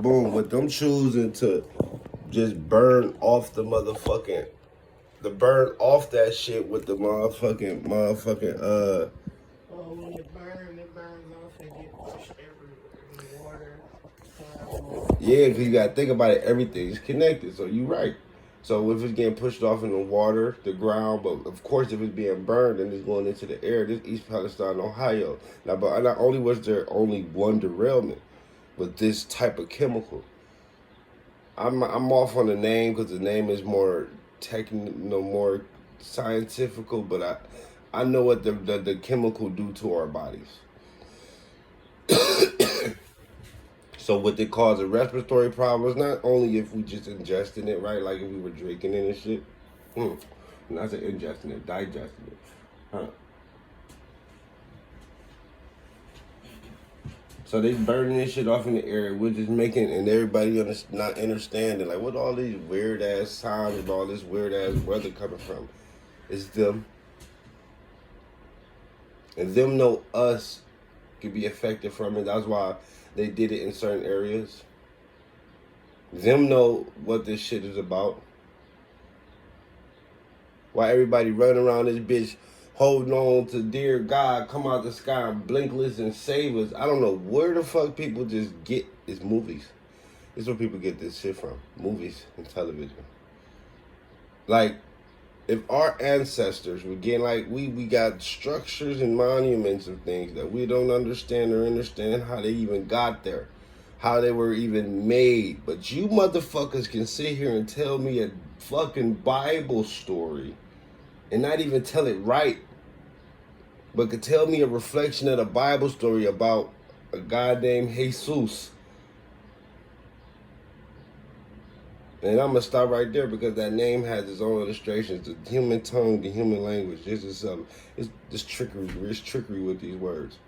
boom, with them choosing to just burn off the burn off that shit with the motherfucking Oh, when it burns off and get pushed everywhere. The water, clouds. yeah, because you gotta think about it, everything's connected. So you right. So if it's getting pushed off in the water, the ground, but of course if it's being burned and it's going into the air, this East Palestine, Ohio. Now, but not only was there only one derailment, but this type of chemical. I'm off on the name because the name is more technical, more scientifical, but I know what the chemical do to our bodies. So what they cause a respiratory problems, not only if we just ingesting it, right? Like if we were drinking it and shit. Not say ingesting it, digesting it. Huh. So they burning this shit off in the air. We're just making, and everybody not understanding, like, what all these weird ass sounds and all this weird ass weather coming from? It's them. And them know us could be affected from it. That's why they did it in certain areas. Them know what this shit is about. Why everybody running around this bitch holding on to dear God, come out the sky and blinkless and save us. I don't know where the fuck people just get is movies. This is where people get this shit from. Movies and television. Like, if our ancestors were getting, like, we got structures and monuments and things that we don't understand or understand how they even got there, how they were even made. But you motherfuckers can sit here and tell me a fucking Bible story and not even tell it right, but could tell me a reflection of the Bible story about a guy named Jesus. And I'm going to stop right there because that name has its own illustrations. The human tongue, the human language. This is something. It's trickery. There's trickery with these words.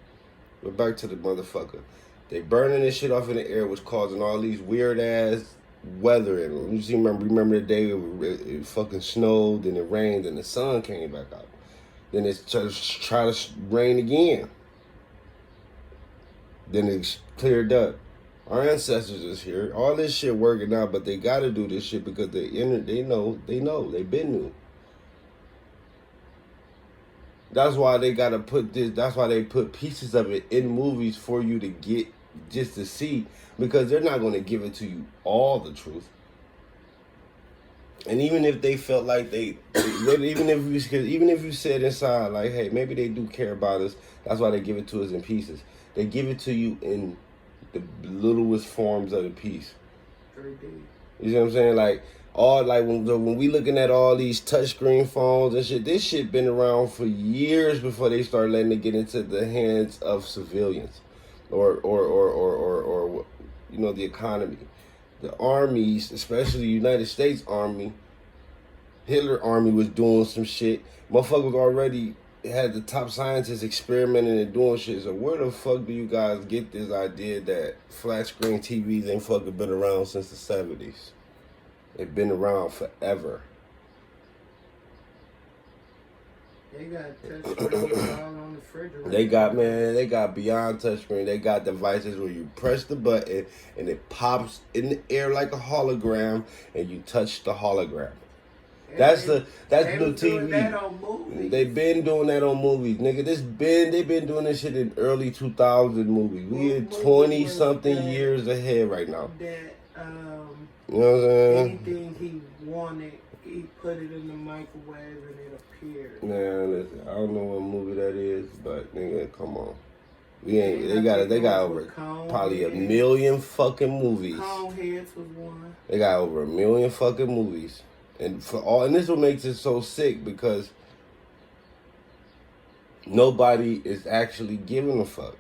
But back to the motherfucker. They burning this shit off in the air, which causing all these weird ass weather. And you see, remember the day it fucking snowed, then it rained, and the sun came back out. Then it tried to rain again. Then it cleared up. Our ancestors is here. All this shit working out, but they gotta do this shit because they know, they've been new. That's why they gotta put this, that's why they put pieces of it in movies for you to get, just to see, because they're not gonna give it to you all the truth. And even if they felt like even if you said inside, like, hey, maybe they do care about us, that's why they give it to us in pieces. They give it to you in the littlest forms of the piece. 3D. You see what I'm saying? Like, when we looking at all these touchscreen phones and shit, this shit been around for years before they start letting it get into the hands of civilians, or you know, the economy. The armies, especially the United States Army, Hitler Army was doing some shit. Motherfuckers already had the top scientists experimenting and doing shit. So where the fuck do you guys get this idea that flat screen TVs ain't fucking been around since the 70s? They've been around forever. They got touchscreens all on the refrigerator. They got beyond touchscreen. They got devices where you press the button and it pops in the air like a hologram and you touch the hologram. That's the TV. That on movies. They've been doing that on movies, nigga. They've been doing this shit in early 2000 movies. We are 20 something years ahead right now. That you know what I'm saying? Anything he wanted, he put it in the microwave and it appeared. Man, listen, I don't know what movie that is, but nigga, come on. They got over probably a million fucking movies. Coneheads was one. They got over a million fucking movies. And this is what makes it so sick, because nobody is actually giving a fuck.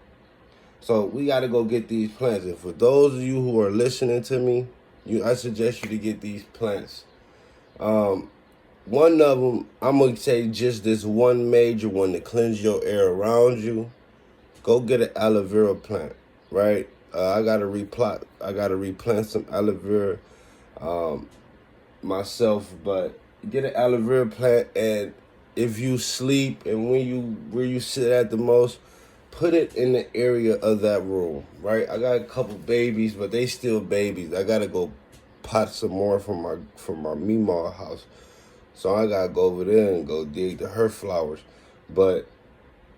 So we gotta go get these plants. And for those of you who are listening to me, I suggest you to get these plants. One of them, I'm gonna say just this one major one to cleanse your air around you. Go get an aloe vera plant, right? I gotta replant some aloe vera myself, but get an aloe vera plant, and if you sleep and where you sit at the most, put it in the area of that room, right? I got a couple babies, but they still babies. I gotta go pot some more from my Meemaw house. So I gotta go over there and go dig her flowers. But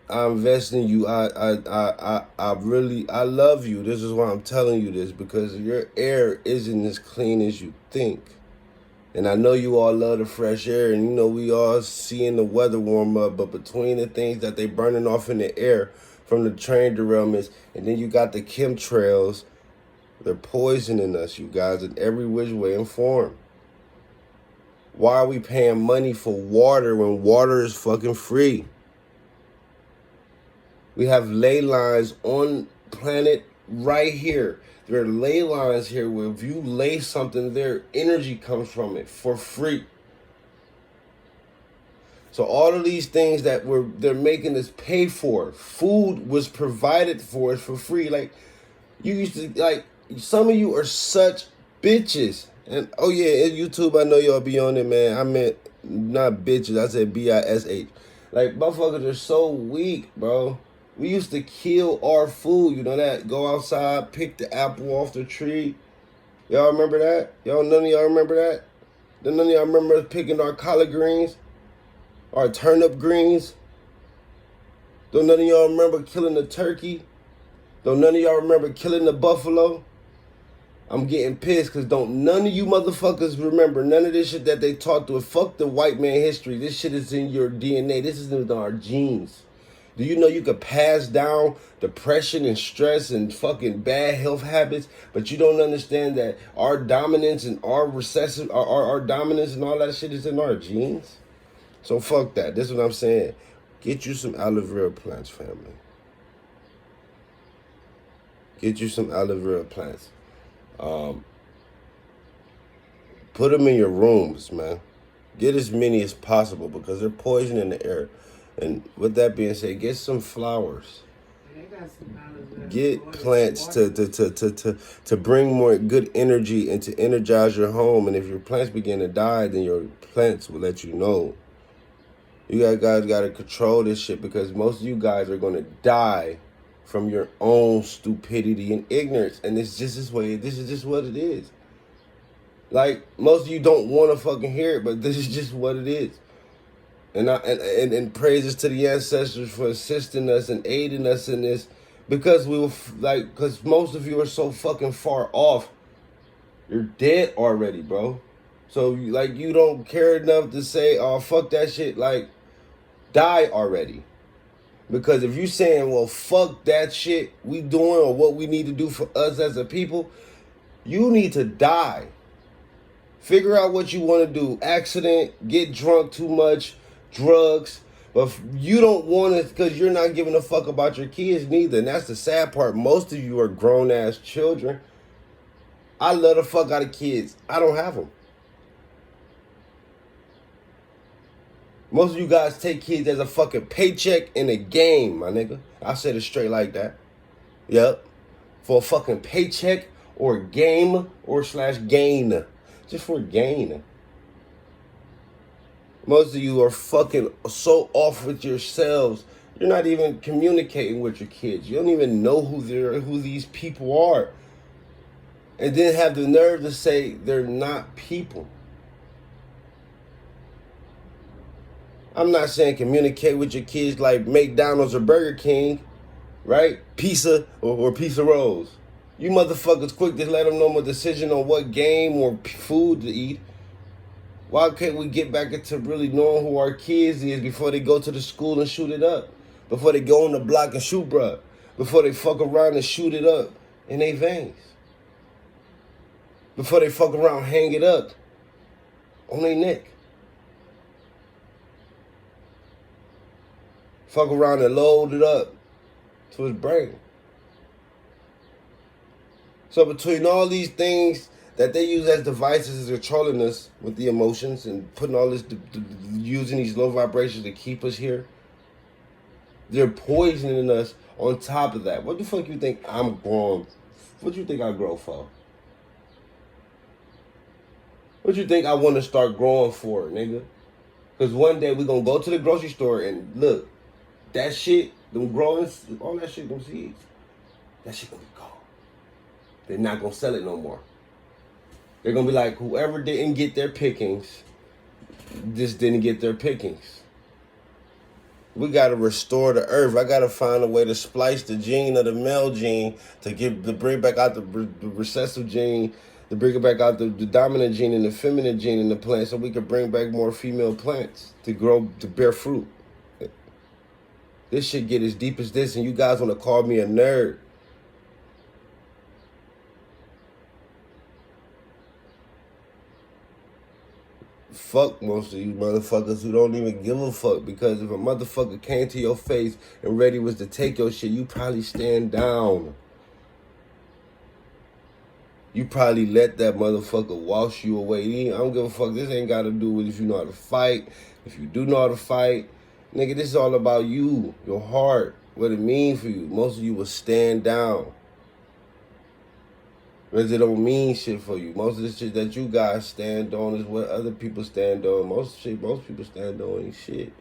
I invest in you. I really love you. This is why I'm telling you this, because your air isn't as clean as you think. And I know you all love the fresh air, and you know we all seeing the weather warm up, but between the things that they burning off in the air from the train derailments, and then you got the chemtrails, they're poisoning us, you guys, in every which way and form. Why are we paying money for water when water is fucking free? We have ley lines on planet right here. There are ley lines here where if you lay something there, energy comes from it for free. So all of these things that they're making us pay for, food was provided for us for free. Like, you used to, like, some of you are such bitches. And oh yeah, in YouTube, I know y'all be on it, man. I meant not bitches, I said B-I-S-H. Like, motherfuckers are so weak, bro. We used to kill our food, you know that? Go outside, pick the apple off the tree. Y'all remember that? None of y'all remember that? None of y'all remember picking our collard greens? Our turnip greens? Don't none of y'all remember killing the turkey? Don't none of y'all remember killing the buffalo? I'm getting pissed because don't none of you motherfuckers remember none of this shit that they taught to us. Fuck the white man history. This shit is in your DNA. This is in our genes. Do you know you could pass down depression and stress and fucking bad health habits, but you don't understand that our dominance and our recessive, our dominance and all that shit is in our genes? So fuck that. This is what I'm saying. Get you some aloe vera plants, family. Get you some aloe vera plants. Put them in your rooms, man. Get as many as possible because they're poisoning the air. And with that being said, get some flowers. Get plants to bring more good energy and to energize your home. And if your plants begin to die, then your plants will let you know. You guys got to control this shit because most of you guys are going to die from your own stupidity and ignorance. And this is just what it is. Like, most of you don't want to fucking hear it, but this is just what it is. And praises to the ancestors for assisting us and aiding us in this, because because most of you are so fucking far off. You're dead already, bro. So you don't care enough to say, oh, fuck that shit. Like, die already. Because if you're saying, well, fuck that shit we doing or what we need to do for us as a people, you need to die. Figure out what you want to do. Accident, get drunk too much, drugs. But you don't want it because you're not giving a fuck about your kids neither. And that's the sad part. Most of you are grown-ass children. I love the fuck out of kids. I don't have them. Most of you guys take kids as a fucking paycheck in a game, my nigga. I said it straight like that. Yep. For a fucking paycheck or game or /gain. Just for gain. Most of you are fucking so off with yourselves. You're not even communicating with your kids. You don't even know who these people are. And then have the nerve to say they're not people. I'm not saying communicate with your kids like McDonald's or Burger King, right? Pizza or Pizza Rolls. You motherfuckers quick to let them know my decision on what game or food to eat. Why can't we get back into really knowing who our kids is before they go to the school and shoot it up? Before they go on the block and shoot, bruh. Before they fuck around and shoot it up in their veins. Before they fuck around, hang it up on their neck. Fuck around and load it up to his brain. So between all these things that they use as devices is controlling us with the emotions and putting all this, using these low vibrations to keep us here, they're poisoning us on top of that. What the fuck you think I'm growing? What you think I grow for? What you think I want to start growing for, nigga? Because one day we're going to go to the grocery store and look, that shit them growing, all that shit, them seeds, that shit gonna be gone. They're not gonna sell it no more. They're gonna be like, whoever didn't get their pickings, just didn't get their pickings. We gotta restore the earth. I gotta find a way to splice the gene of the male gene to bring back out the recessive gene, to bring it back out the dominant gene and the feminine gene in the plant, so we can bring back more female plants to grow, to bear fruit. This shit get as deep as this, and you guys wanna call me a nerd. Fuck most of you motherfuckers who don't even give a fuck, because if a motherfucker came to your face and ready was to take your shit, you probably stand down. You probably let that motherfucker wash you away. I don't give a fuck. This ain't got to do with if you know how to fight. If you do know how to fight, nigga, this is all about you, your heart, what it means for you. Most of you will stand down. Because it don't mean shit for you. Most of the shit that you guys stand on is what other people stand on. Most people stand on ain't shit.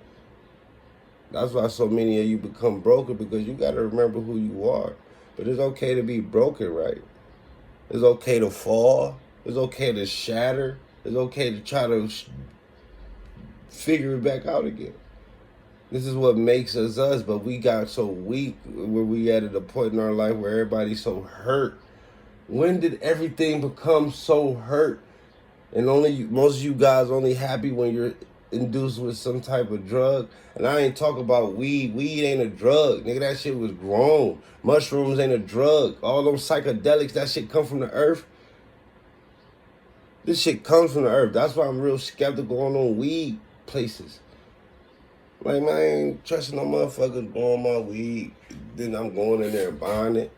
That's why so many of you become broken, because you got to remember who you are. But it's okay to be broken, right? It's okay to fall. It's okay to shatter. It's okay to try to figure it back out again. This is what makes us us, but we got so weak where we at a point in our life where everybody's so hurt. When did everything become so hurt? And most of you guys only happy when you're induced with some type of drug. And I ain't talking about weed. Weed ain't a drug. Nigga, that shit was grown. Mushrooms ain't a drug. All them psychedelics, that shit come from the earth. This shit comes from the earth. That's why I'm real skeptical on them weed places. Like, man, I ain't trusting no motherfuckers growing my weed. Then I'm going in there and buying it.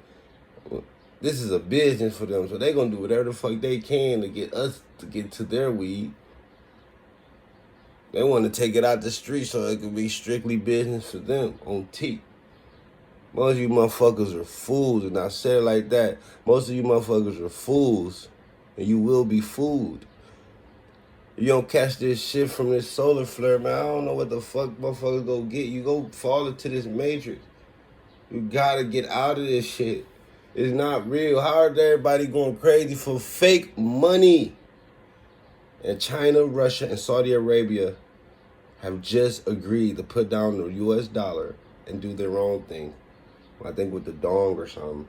This is a business for them, so they gonna do whatever the fuck they can to get us to get to their weed. They want to take it out the street so it can be strictly business for them on T. Most of you motherfuckers are fools, and I say it like that. Most of you motherfuckers are fools, and you will be fooled. You don't catch this shit from this solar flare, man. I don't know what the fuck motherfuckers go get. You go fall into this matrix. You gotta get out of this shit. It's not real. How are everybody going crazy for fake money? And China, Russia, and Saudi Arabia have just agreed to put down the US dollar and do their own thing. I think with the dong or something.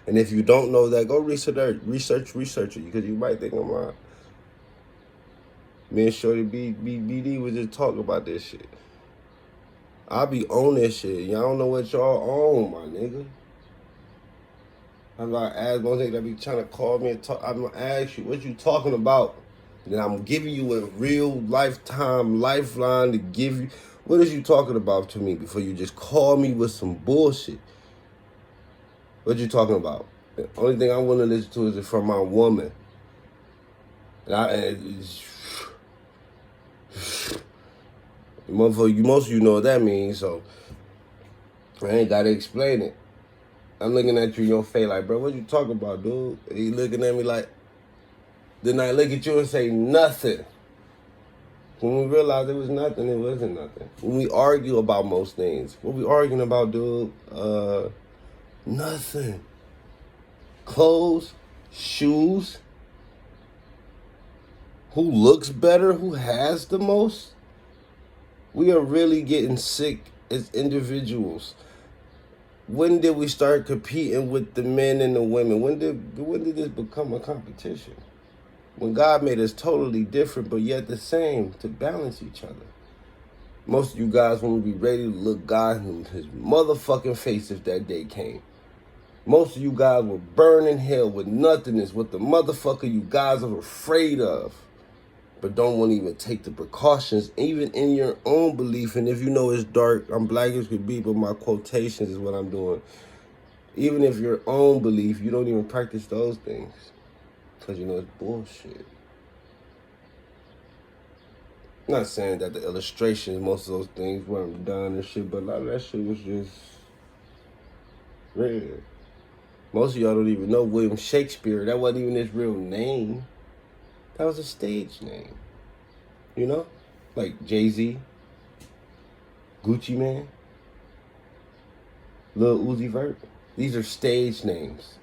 And if you don't know that, go research it, because you might think I'm lying. Me and Shorty BD was just talking about this shit. I be on this shit. Y'all don't know what y'all on, my nigga. I'm like, ask most niggas that be trying to call me and talk. I'm gonna ask you, what you talking about? And then I'm giving you a real lifetime lifeline to give you. What is you talking about to me before you just call me with some bullshit? What you talking about? The only thing I want to listen to is from my woman. Most of you know what that means, so I ain't gotta explain it. I'm looking at you in your face like, bro, what you talking about, dude? And he looking at me like, then I look at you and say nothing. When we realized it was nothing, it wasn't nothing. When we argue about most things, what we arguing about, dude? Nothing. Clothes, shoes. Who looks better? Who has the most? We are really getting sick as individuals. When did we start competing with the men and the women? When did this become a competition? When God made us totally different, but yet the same, to balance each other. Most of you guys won't be ready to look God in his motherfucking face if that day came. Most of you guys will burn in hell with nothingness, what the motherfucker you guys are afraid of, but don't want to even take the precautions, even in your own belief. And if you know it's dark, I'm black as could be, but my quotations is what I'm doing. Even if your own belief, you don't even practice those things, because you know it's bullshit. I'm not saying that the illustrations, most of those things weren't done and shit, but a lot of that shit was just real. Most of y'all don't even know William Shakespeare. That wasn't even his real name. That was a stage name. You know? Like Jay-Z, Gucci Man. Lil Uzi Vert. These are stage names.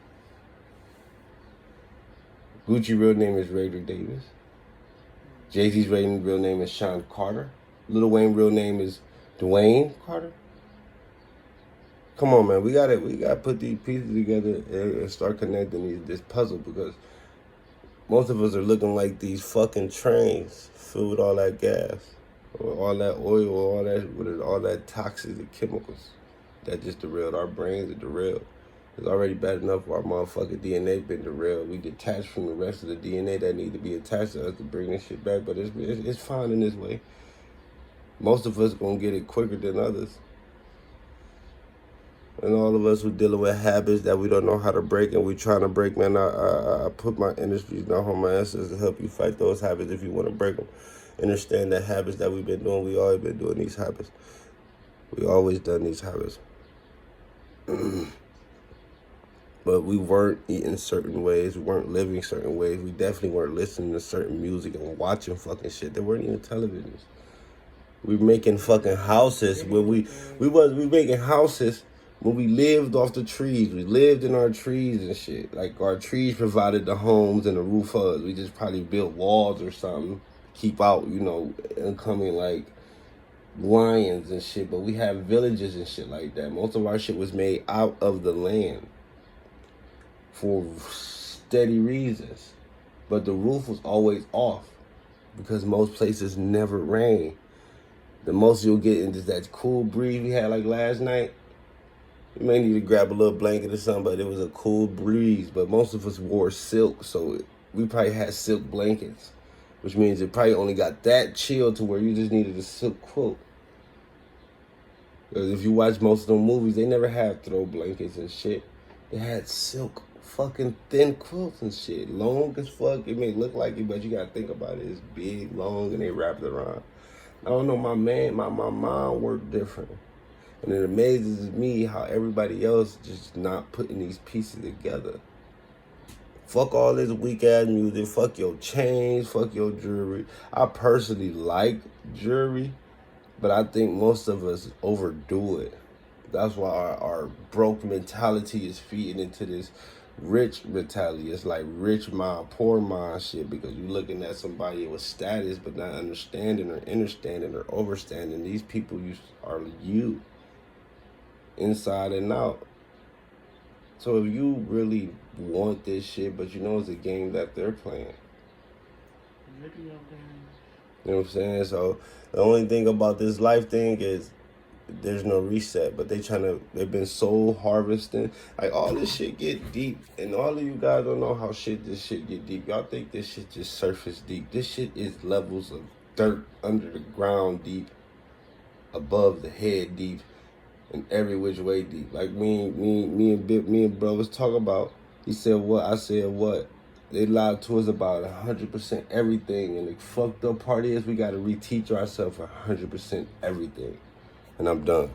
Gucci real name is Raider Davis. Jay-Z's real name is Sean Carter. Lil Wayne real name is Dwayne Carter. Come on, man. We gotta put these pieces together and start connecting this puzzle, because most of us are looking like these fucking trains filled with all that gas, or all that oil, or all that toxic chemicals that just derailed our brains. Are derailed. It's already bad enough for our motherfucking DNA been derailed. We detached from the rest of the DNA that need to be attached to us to bring this shit back. But it's fine in this way. Most of us gonna get it quicker than others. And all of us who dealing with habits that we don't know how to break, and we trying to break, man, I put my industries down on my answers to help you fight those habits if you want to break them. Understand that habits that we've been doing, we always been doing these habits. We always done these habits. But we weren't eating certain ways, we weren't living certain ways, we definitely weren't listening to certain music and watching fucking shit. There weren't even televisions. We making fucking houses when we making houses when we lived off the trees. We lived in our trees and shit. Like, our trees provided the homes and the roof huts. We just probably built walls or something, keep out, incoming like lions and shit. But we have villages and shit like that. Most of our shit was made out of the land for steady reasons. But the roof was always off because most places never rain. The most you'll get is that cool breeze we had like last night. You may need to grab a little blanket or something, but it was a cool breeze. But most of us wore silk, so we probably had silk blankets, which means it probably only got that chill to where you just needed a silk quilt. Because if you watch most of them movies, they never had throw blankets and shit. They had silk fucking thin quilts and shit. Long as fuck. It may look like it, but you gotta think about it. It's big, long, and they wrap it around. I don't know, my mom worked different. And it amazes me how everybody else just not putting these pieces together. Fuck all this weak ass music, fuck your chains, fuck your jewelry. I personally like jewelry, but I think most of us overdo it. That's why our broke mentality is feeding into this rich mentality. It's like rich mind, poor mind shit, because you're looking at somebody with status but not understanding or understanding or overstanding. These people are you, inside and out. So if you really want this shit, but you know it's a game that they're playing. Video game. You know what I'm saying? So the only thing about this life thing is there's no reset, but they've been soul harvesting. Like, all this shit get deep, and all of you guys don't know how this shit get deep. Y'all think this shit just surface deep. This shit is levels of dirt under the ground deep, above the head deep, and every which way deep. Like me and bro was talking about. He said what? I said what? They lied to us about 100% everything, and the fucked up part is we gotta reteach ourselves 100% everything. And I'm done.